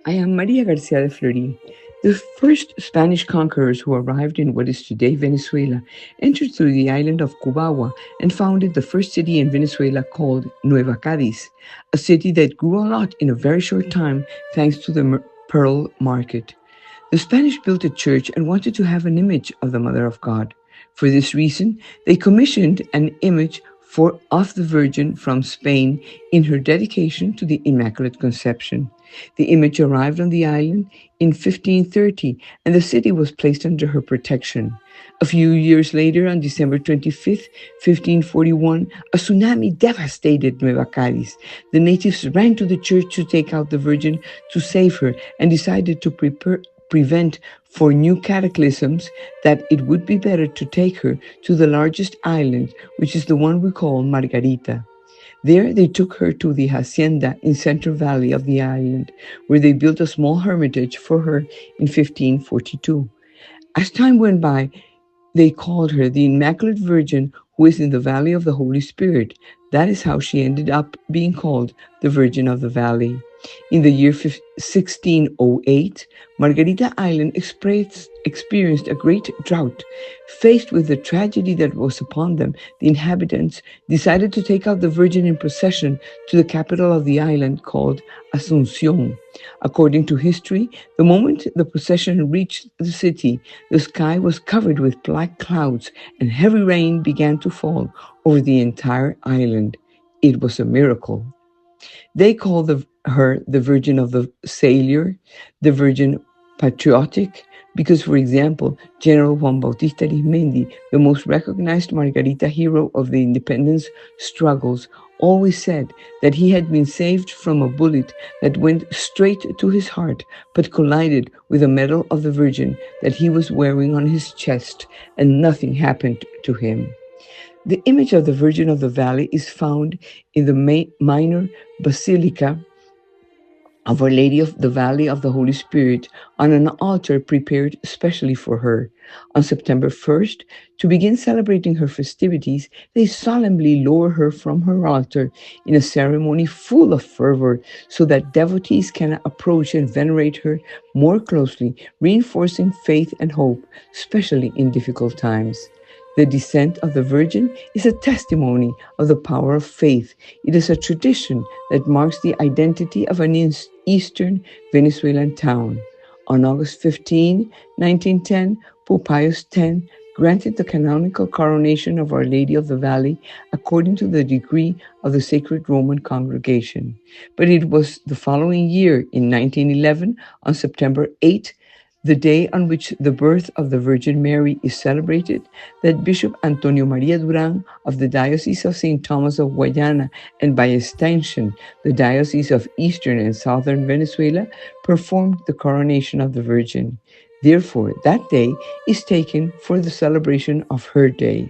I am Maria Garcia de Fleury. The first Spanish conquerors who arrived in what is today Venezuela entered through the island of Cubagua and founded the first city in Venezuela called Nueva Cádiz, a city that grew a lot in a very short time thanks to the pearl market. The Spanish built a church and wanted to have an image of the Mother of God. For this reason, they commissioned an image of the Virgin from Spain in her dedication to the Immaculate Conception. The image arrived on the island in 1530 and the city was placed under her protection. A few years later, on December 25th, 1541, a tsunami devastated Nueva Cádiz. The natives ran to the church to take out the Virgin to save her and decided to prevent for new cataclysms that it would be better to take her to the largest island, which is the one we call Margarita. There they took her to the hacienda in Central Valley of the island, where they built a small hermitage for her in 1542. As time went by, they called her the Immaculate Virgin who is in the Valley of the Holy Spirit. That is how she ended up being called the Virgin of the Valley. In the year 1608, Margarita Island experienced a great drought. Faced with the tragedy that was upon them, the inhabitants decided to take out the Virgin in procession to the capital of the island called Asunción. According to history, the moment the procession reached the city, the sky was covered with black clouds and heavy rain began to fall over the entire island. It was a miracle. They call her the Virgin of the Sailor, the Virgin Patriotic, because, for example, General Juan Bautista Arizmendi, the most recognized Margarita hero of the independence struggles, always said that he had been saved from a bullet that went straight to his heart but collided with a medal of the Virgin that he was wearing on his chest, and nothing happened to him. The image of the Virgin of the Valley is found in the minor basilica of Our Lady of the Valley of the Holy Spirit on an altar prepared specially for her. On September 1st, to begin celebrating her festivities, they solemnly lower her from her altar in a ceremony full of fervor so that devotees can approach and venerate her more closely, reinforcing faith and hope, especially in difficult times. The descent of the Virgin is a testimony of the power of faith. It is a tradition that marks the identity of an eastern Venezuelan town. On August 15, 1910, Pope Pius X granted the canonical coronation of Our Lady of the Valley according to the decree of the Sacred Roman Congregation. But it was the following year, in 1911, on September 8, the day on which the birth of the Virgin Mary is celebrated, that Bishop Antonio Maria Duran of the Diocese of St. Thomas of Guayana, and by extension the Diocese of Eastern and Southern Venezuela, performed the coronation of the Virgin. Therefore, that day is taken for the celebration of her day.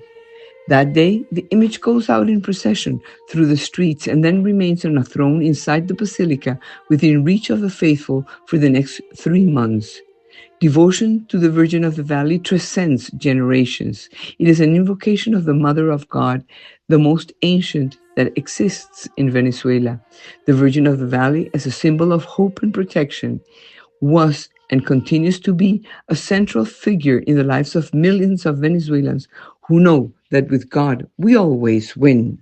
That day, the image goes out in procession through the streets and then remains on a throne inside the basilica within reach of the faithful for the next 3 months. Devotion to the Virgin of the Valley transcends generations. It is an invocation of the Mother of God, the most ancient that exists in Venezuela. The Virgin of the Valley, as a symbol of hope and protection, was and continues to be a central figure in the lives of millions of Venezuelans who know that with God we always win.